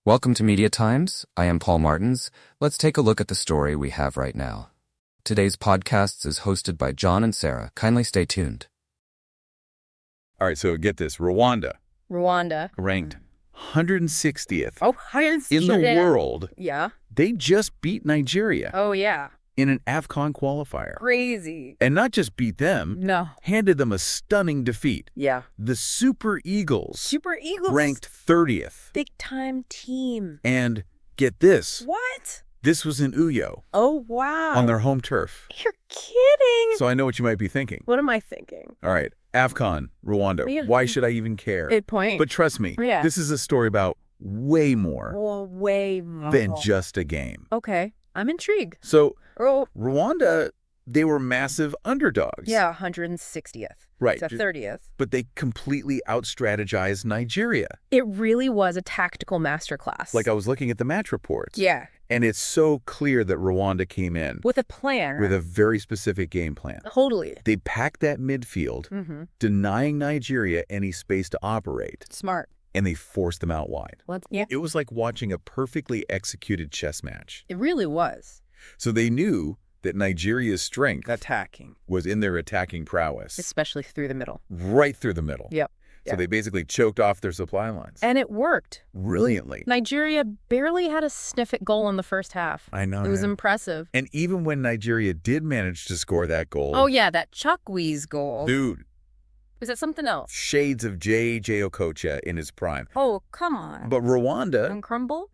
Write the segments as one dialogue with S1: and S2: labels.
S1: Welcome to Media Times. I am Paul Martins. Let's take a look at the story we have right now. Today's podcast is hosted by John and Sarah. Kindly stay tuned.
S2: All right, so get this. Rwanda ranked 160th in the world.
S3: Yeah.
S2: They just beat Nigeria
S3: Oh, yeah.
S2: in an AFCON qualifier.
S3: Crazy.
S2: And not just beat them,
S3: No.
S2: handed them a stunning defeat.
S3: Yeah.
S2: The Super Eagles
S3: Super Eagles.
S2: ranked 30th.
S3: Big time team.
S2: And get this.
S3: What?
S2: This was in Uyo
S3: Oh, wow.
S2: on their home turf.
S3: You're kidding.
S2: So I know what you might be thinking.
S3: What am I thinking?
S2: All right, AFCON, Rwanda.
S3: Yeah.
S2: Why should I even care?
S3: Good point.
S2: But trust me,
S3: Yeah.
S2: this is a story about way more
S3: Well, way more.
S2: than just a game.
S3: Okay. I'm intrigued.
S2: So
S3: Oh.
S2: Rwanda, they were massive underdogs.
S3: Yeah, 160th.
S2: Right.
S3: It's a 30th.
S2: But they completely out-strategized Nigeria.
S3: It really was a tactical masterclass.
S2: Like I was looking at the match reports.
S3: Yeah.
S2: And it's so clear that Rwanda came in
S3: With a plan.
S2: with a very specific game plan.
S3: Totally.
S2: They packed that midfield,
S3: Mm-hmm.
S2: denying Nigeria any space to operate,
S3: Smart.
S2: and they forced them out wide.
S3: Yeah.
S2: It was like watching a perfectly executed chess match.
S3: It really was.
S2: So they knew that Nigeria's strength
S4: attacking
S2: was in their attacking prowess,
S3: Especially through the middle.
S2: right through the middle.
S3: Yep.
S2: So
S3: Yeah.
S2: they basically choked off their supply lines.
S3: And it worked.
S2: Brilliantly.
S3: Nigeria barely had a sniff at goal in the first half.
S2: I know.
S3: It was
S2: man.
S3: impressive.
S2: And even when Nigeria did manage to score that goal,
S3: Oh, yeah, that Chukwueze goal.
S2: dude,
S3: Was that something else?
S2: shades of J.J. Okocha in his prime.
S3: Oh, come on.
S2: But Rwanda,
S3: Don't crumble,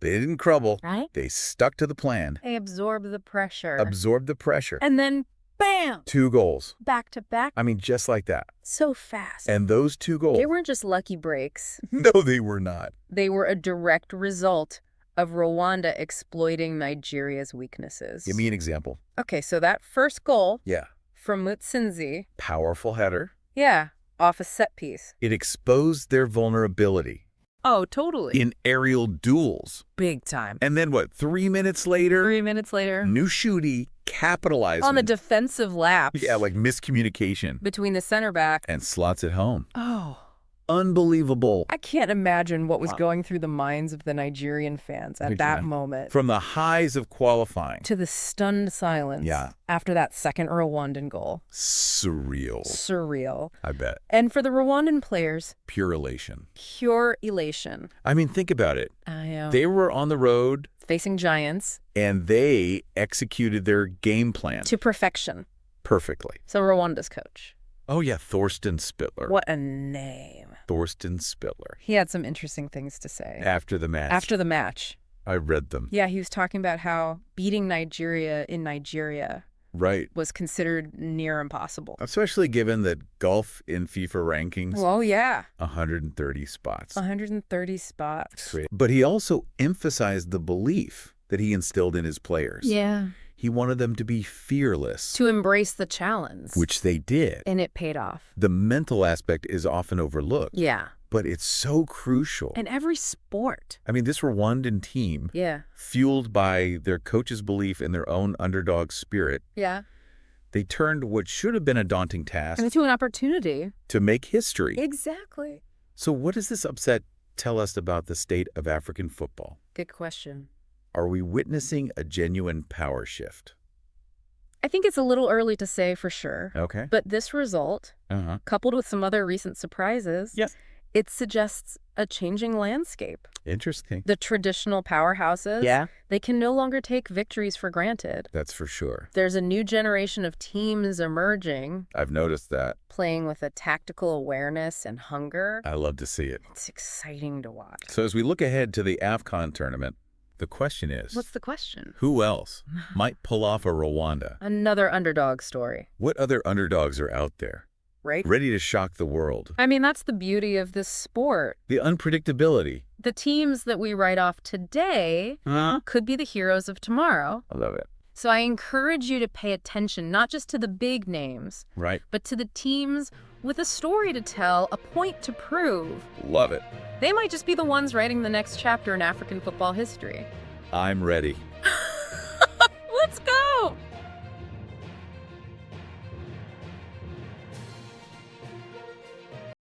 S2: they didn't crumble.
S3: right?
S2: They stuck to the plan,
S3: They absorbed the pressure.
S2: absorbed the pressure.
S3: And then, bam!
S2: 2 goals.
S3: Back to back.
S2: I mean, just like that.
S3: So fast.
S2: And those 2 goals.
S3: They weren't just lucky breaks.
S2: No, they were not.
S3: They were a direct result of Rwanda exploiting Nigeria's weaknesses.
S2: Give me an example.
S3: Okay, so that first goal
S2: Yeah.
S3: from Mutsinzi,
S2: Powerful header.
S3: yeah, off a set piece.
S2: It exposed their vulnerability
S3: Oh, totally.
S2: in aerial duels.
S3: Big time.
S2: And then what, 3 minutes later,
S3: 3 minutes later,
S2: Nshuti capitalized
S3: on the defensive lapse.
S2: Yeah, like miscommunication.
S3: Between the center back.
S2: And slots it home.
S3: Oh,
S2: Unbelievable.
S3: I can't imagine what was
S2: Wow.
S3: going through the minds of the Nigerian fans at that moment.
S2: From the highs of qualifying.
S3: To the stunned silence
S2: Yeah.
S3: after that second Rwandan goal.
S2: Surreal.
S3: Surreal.
S2: I bet.
S3: And for the Rwandan players,
S2: Pure elation.
S3: pure elation.
S2: I mean, think about it.
S3: I know.
S2: They were on the road
S3: Facing giants
S2: and they executed their game plan
S3: to perfection.
S2: perfectly.
S3: So Rwanda's coach.
S2: Oh, yeah, Thorsten Spittler.
S3: What a name.
S2: Thorsten Spittler.
S3: He had some interesting things to say.
S2: After the match.
S3: After the match.
S2: I read them.
S3: Yeah, he was talking about how beating Nigeria in Nigeria
S2: Right.
S3: was considered near impossible.
S2: Especially given that golf in FIFA rankings,
S3: Well, yeah.
S2: 130 spots.
S3: 130 spots.
S2: Great. But he also emphasized the belief that he instilled in his players.
S3: Yeah.
S2: He wanted them to be fearless,
S3: To embrace the challenge.
S2: which they did.
S3: And it paid off.
S2: The mental aspect is often overlooked,
S3: Yeah.
S2: but it's so crucial.
S3: In every sport.
S2: I mean, this Rwandan team,
S3: Yeah.
S2: fueled by their coach's belief in their own underdog spirit,
S3: Yeah.
S2: they turned what should have been a daunting task
S3: And into an opportunity.
S2: to make history.
S3: Exactly.
S2: So what does this upset tell us about the state of African football?
S3: Good question.
S2: Are we witnessing a genuine power shift?
S3: I think it's a little early to say for sure.
S2: Okay.
S3: But this result,
S2: Uh-huh.
S3: coupled with some other recent surprises,
S2: Yes.
S3: it suggests a changing landscape.
S2: Interesting.
S3: The traditional powerhouses,
S4: Yeah.
S3: they can no longer take victories for granted.
S2: That's for sure.
S3: There's a new generation of teams emerging,
S2: I've noticed that.
S3: playing with a tactical awareness and hunger.
S2: I love to see it.
S3: It's exciting to watch.
S2: So as we look ahead to the AFCON tournament, the question is,
S3: What's the question?
S2: who else might pull off a Rwanda?
S3: Another underdog story,
S2: What other underdogs are out there,
S3: right?
S2: ready to shock the world?
S3: I mean, that's the beauty of this sport.
S2: The unpredictability.
S3: The teams that we write off today could be the heroes of tomorrow.
S2: I love it.
S3: So I encourage you to pay attention, not just to the big names,
S2: Right.
S3: but to the teams with a story to tell, a point to prove.
S2: Love it.
S3: They might just be the ones writing the next chapter in African football history.
S2: I'm ready.